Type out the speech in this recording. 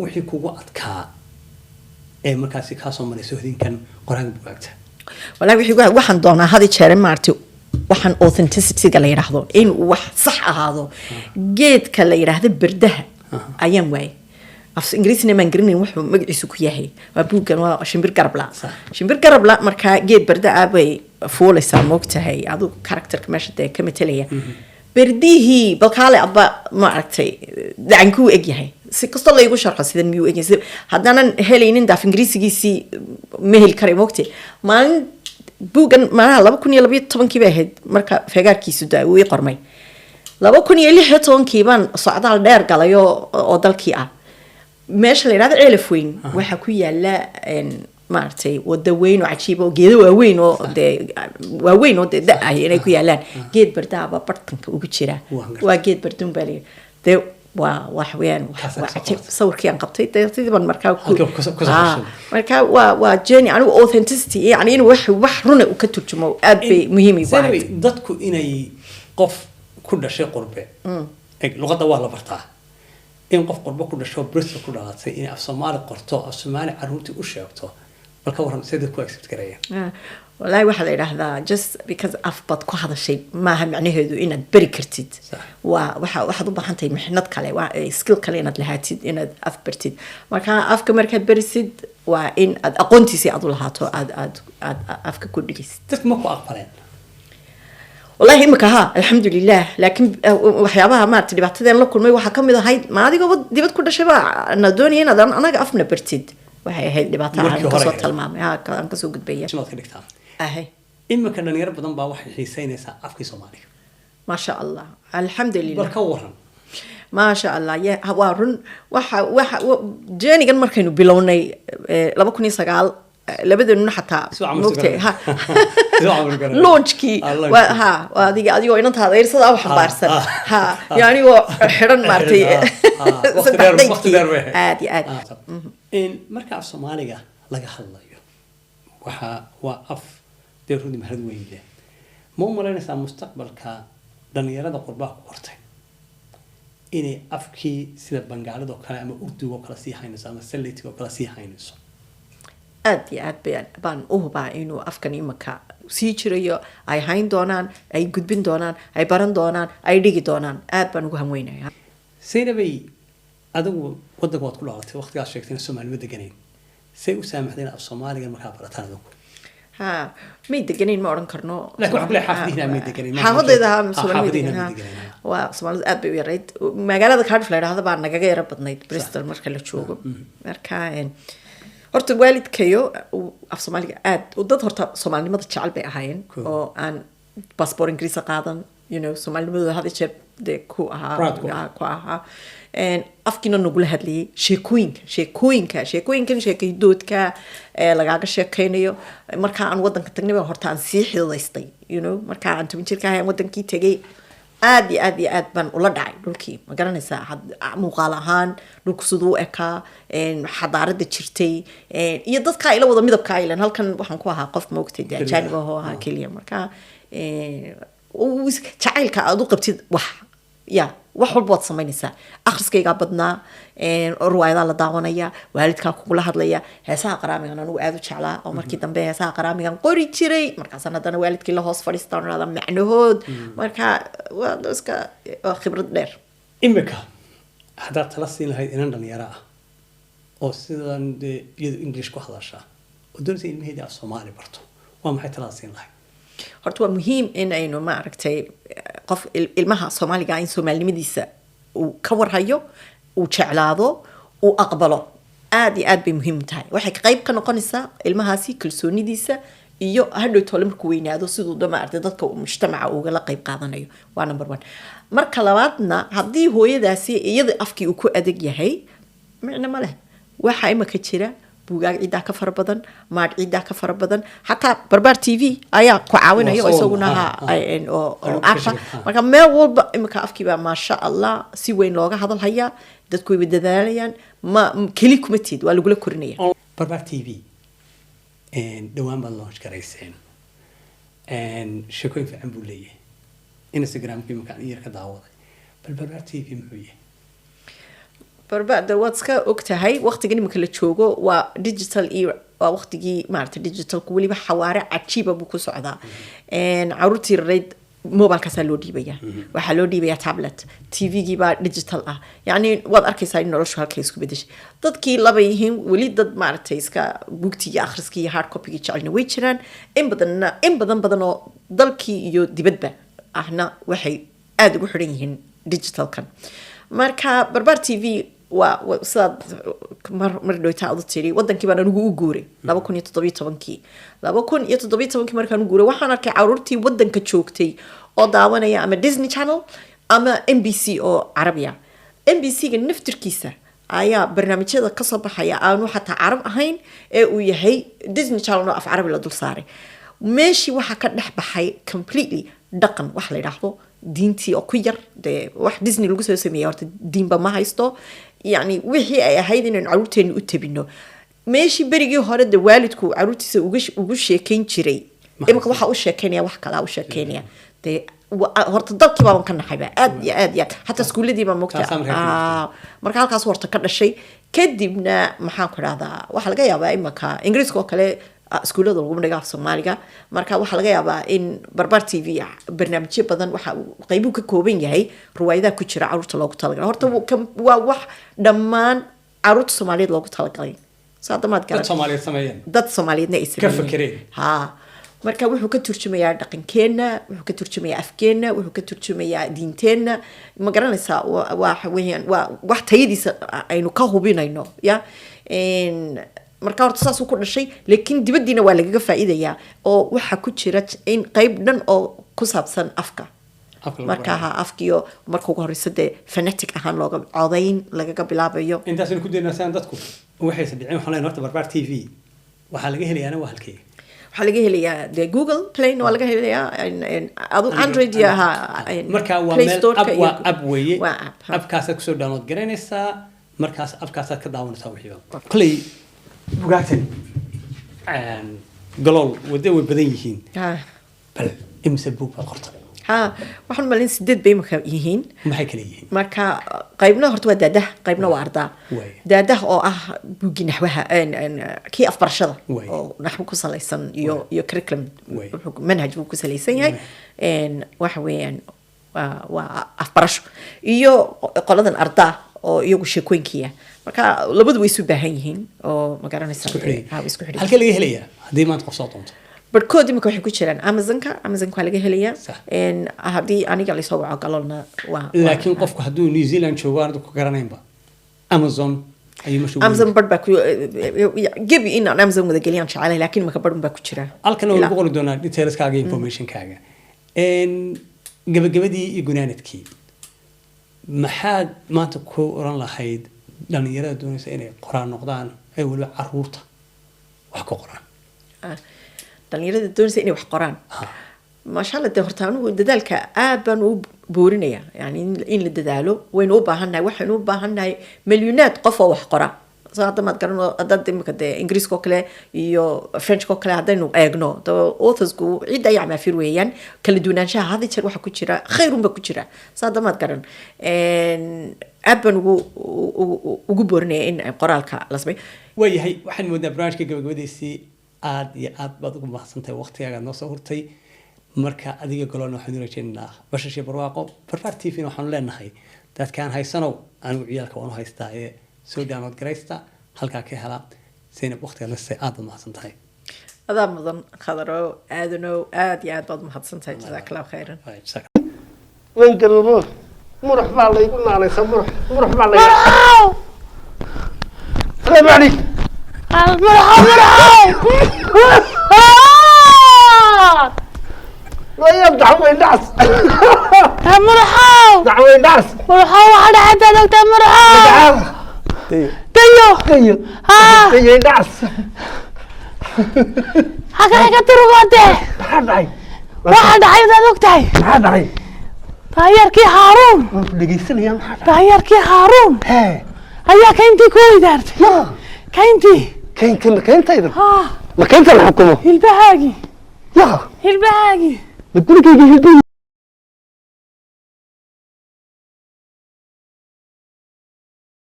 wixii kugu adkaa ee markaasi ka soo maray sohdinkan qoraalka buugta walaal wixii waxaan doonaa hadi jeer maartay waxaan authenticity ga la yiraahdo in wax sax ahaado geedka la yiraahdo birdaha ayaan waay af ingiriisina ma garanay wuxuu magaciisu ku yahay waa buugan waa shimbir garabla marka geed birda ah bay fuulaysaa moogtahay adu character meesha de ka metelaya birdihi balkaale abba ma aragtay daanku eg yahay si kasto la igu sharxo sida miyuu eg yahay hadana helaynin daaf ingiriisigiisi mehel kare moogtay maalin buugan maana 2012 bay ahayd marka feegaarkiisu daa uu qormay 2016 baan socdaal dheer galayo oo dalkii ah meesha la yiraahdo Ceelafweyn waxa ku yaala maartay wada weyn oo cajiib oo geedo waaweyn oo ay inay ku yaalaan geed bardaaba bartanka ugu jira waa geed bardun bali de waa wax weyn sawirkii aan qabtay sidii ban markaa marka waa journey anigu authenticity yani in wax run u ka turjumo aad bay muhiim u tahay dadku inay qof ku dhashay qurbe luqadda waa la bartaa in qof qurbe ku dhasho Bristol ku dhalatay in af Soomaali qorto af Soomaali caruurtii u sheegto balka waran sidii ku accept gareeyaan wallahi waxa la yiraahdaa just because afbad ku hadashay ma aha macnaheedu inaad bari kartid waxa u baahan tahay mixnad kale waa skill kale inaad lahaatid inaad af bartid marka afka markaad barisid waa in aad aqoontiisa aad u lahaato aad afka ku dhigaysid dadku ma ku aqbaleen والله إمك ها الحمد لله لكن وحيابها ما تريبات ذي الله كل ما يوحى كم إذا هاي ما هذه قبض دي بتكون شباب ندوني هنا أنا أفنى برتيد وهي دبات عن قصة المام ها كان قصو قد بيا شنو تقولك تعال أهي إما كنا نيرب ضم بواحد حسين يسا أفكي صومالي ما شاء الله الحمد لله بركورن ما شاء الله يا هوارن وح جاني كان مركينو بلوني لما كوني سقال لابد إنه حتى نقطة ها لونشكي ها وهذه أديو إنه هذا يرصد أو حبارسن ها يعني هو حرن مارتي عادي إن مركب الصومالية لقى حلّيه وقف ديرودي مهرد وينجه مو مرينا مستقبل كدنيا هذا قرباء قرطي إني أفكي سيد بنجالد وكلام أردو وكلاسي هينس أما سلتي وكلاسي هينس aad baan u hubaa inuu afkan imaka sii jirayo ay hayn doonaan ay gudbin doonaan ay baran doonaan ay dhigi doonaan aad baan ugu hamweynayaa saynabay adigu wadanka waad ku dhalatay waqtigaas sheegtay in Soomaaliya deganeen say u saamaxdeen af Soomaaliga markaa barataan adigu ha may deganeen ma oran karno laakiin wax kale xafidina may deganeen xaafadayda Soomaaliya waa Soomaaliya aad bay u yarayd magaalada Cardiff la yiraahdo baa nagaga yara badnayd Bristol marka la joogo marka horta waalidkayo af Soomaaliga aad u dad horta Soomaalinimada jecel bay ahaayeen oo aan passport Ingiriis qaadan Soomaalinimada hada jeer de ku aha afkina nagu la hadlayay sheekooyinka lagaaga sheekeynayo marka aan wadanka tagnay horta aan sii xidaystay marka aan 10 jirka ahay wadankii tagay aad baan ula dhacay dhulkii ma garanaysaa muuqaal ahaan dhulku sidoo ekaa xadaarada jirtay iyo dadka ila wada midabka ay leen halkan waxaan ku ahaa qof moogtay ajaanib ah oo ahaa kaliya marka jacaylka aad u qabtid wax walba waad samaynaysaa akhriskayga badnaa ruwaayada la daawanaya waalidka kugula hadlaya heesaha qaraamigan anigu aad u jeclaa oo markii dambe heesaha qaraamigan qori jiray markaasna hadana waalidkii la hoos fadhiistaan raada macnahood marka waa iska khibrad dheer imika hadaa tala siin lahayd inan dhalinyaro ah oo sidan iyadu English ku hadasha oo doonaysa ilmaheeda af Soomaali barto waa maxay tala siin lahayd horta waa muhiim in aynu ma aragtay qof ilmaha Soomaaliga in Soomaalinimadiisa uu ka warhayo uu jeclaado uu aqbalo aad bay muhiim tahay waxay qayb ka noqonaysaa ilmahaasi kalsoonidiisa iyo hadhow tole markuu weynaado sidoo dama arday dadka mujtamaca uga la qayb qaadanayo waa number 1 marka labaadna hadii hooyadaasi iyada afkii uu ku adag yahay macna ma leh waxa imaka jira buugaag ciida ka fara badan maad ciida ka fara badan hatta barbar TV ayaa ku caawinayo isaguna oo arfa marka meel walba imaka afkii ba ma sha Allah si weyn looga hadal haya dadku way dadaalayaan ma kali kuma tid waa lagu la korinaya barbar TV dhawaan baan launch garayseen sheekooyin fiican buu leeyahay Instagram-kii markaan yar ka daawaday barbar TV muxuu yahay بربعد واتسكا وقتها وقت قلنا مكلا تشوجو وديجيتال إير وقتي ما عرفت ديجيتال كولي بحوارع عجيبة بكو سعدا إن عروتي الريد موبايل كسلو دي بيا وحلو دي بيا تابلت تي في جيبا ديجيتال يعني وضع أركيساي نروش هالكيس كبدش ضد كي لبيهم وليد ضد ما عرفت إسكا بوكتي آخر سكي هارد كوبي كيتشالنا ويتشرن إن بدن ضلكي يو دي بدبه إحنا وحي آد وحرينهن ديجيتال كان marka barbar TV waa sad mar dhowta aad tiri wadankii baan ugu guuray 2017 markaan guuray waxaan arkay carruurtii wadanka joogtay oo daawanaya ama Disney Channel ama NBC oo Carabiya NBC-ga naftirkiisa ayaa barnaamijyada ka soo baxaya aanu xataa Carab ahayn ee uu yahay Disney Channel oo af Carabi la dul saaray meeshii waxa ka dhex baxay completely dhaqan wax la yiraahdo diintii oo ku yar de wax Disney lagu soo sameeyay horta diinba ma haysto yani wixii ay ahayd in carruurteenu u tabino meeshii berigii hore de waalidku carruurtiisa ugu sheekeyn jiray imka waxa uu sheekeynaya wax kala uu sheekeynaya de horta dadkii baan ka naxayba aad ya hatta iskuuladii baan moogtay marka halkaas horta ka dhashay kadibna maxaan ku raahdaa waxa laga yaabaa imka Ingiriiska oo kale iskuulada lagu dhigaa Soomaaliga marka waxa laga yaabaa in barbar TV barnaamijyo badan waxa qayb ka kooban yahay ruwaayadaha ku jira carruurta loogu talagalay horta waa wax dhammaan carruurta Soomaaliyeed loogu talagalay saadamaad garan dad Soomaaliyeedna ay ka fikireen ha marka wuxuu ka turjumayaa dhaqankeena wuxuu ka turjumayaa afkeena wuxuu ka turjumayaa diinteena ma garanaysaa waa wax tayadiisa aynu ka hubinayno ya marka horta saas uu ku dhashay laakiin dibadiina waa laga faa'iideeyaa oo waxa ku jira in qayb dhan oo ku saabsan afka marka afkiyo marka ugu horeysa de phonetic ahaan looga codayn laga bilaabayo intaas ku deynasaan dadku waxay sadicin waxaan leenahay horta barbar TV waxa laga helayaa waa halkee waxa laga helayaa de Google Play waa laga helayaa adu Android ya marka waa meel app weeye appkaas ku soo download garanaysaa markaas appkaas ka daawanaysaa wixii play bugaagtan galool wada way badan yihiin bal imse buug baa qortay waxaan malin 8 bay marka yihiin maxay kale yihiin marka qaybna horta waa daadah qaybna waa ardaa daadah oo ah buugi naxwaha kii afbarashada oo naxwo ku salaysan iyo curriculum manhaj ku salaysan yahay waxa weeyaan waa afbarasho iyo qoladan ardaa oo iyagu sheekooyinkiya marka labadu way isu baahan yihiin oo ma garanaysaa isku xidhay halka laga helayaa hadii maanta qof soo doonto barkood imika waxay ku jiraan Amazon-ka laga helayaa hadii aniga la soo waco galolna waa laakiin qofku haduu New Zealand joogo aan ku garanaynba Amazon ayuu mashuul Amazon barba ku give in Amazon wada galiyaan jacayl laakiin maka barba ku jira halkan oo lagu qori doonaa detailskaaga information-kaaga gabagabadii iyo gunaanadkii maxaad maanta ku oran lahayd dhalinyarada doonaysa inay qoraan noqdaan ay waliba carruurta wax ku qoraan dhalinyarada doonaysa inay wax qoraan ما شاء الله دهرت عنه ددالك أبان وبورنيا يعني إن الددالو وين وباهنا وحين وباهنا مليونات قفوا وحقرة صراحة ما تقولون أدد مكده إنجليز كوكله يو فرنش كوكله هذا إنه أجنو تو أوثز جو عدة يعمل في رويان كل دونان شيء هذا تروح كتيرة خير بكتيرة صراحة ما تقولون أبان وجبرني إن قرالك لازمي ويا هي واحد من البرامج كي قبل سي عاد بعضكم محسنتي وقتي على النص هورتي marka adiga galoon waxaan rajaynaynaa bashashii barwaaqo barfartii fiin waxaan leenahay dadkaan haysano anigu ciyaalka waan haystaa ee soo dhaamad gareysta halka ka hela seen waqtiga la say aad mahadsan tahay adaa mudan khadaro aadano aad iyo aad baad mahadsan tahay jazakallahu khayran وين قالوا مرح بالله يقول علي خمرح مرح بالله السلام عليك لا يبدأ وين ناس مرحاو دعوين ناس مرحاو واحد حتى دكتور مرحاو تيو ها تيو ناس حكا تروغوته واحد عايز دكتور هذا طايركي هارون دقيسن يا محمد طايركي هارون ها هيا كنتي كوي دارت لا كنت ايضا ها ما كنت الحكومه البهاقي يا البهاقي بتقولي كيف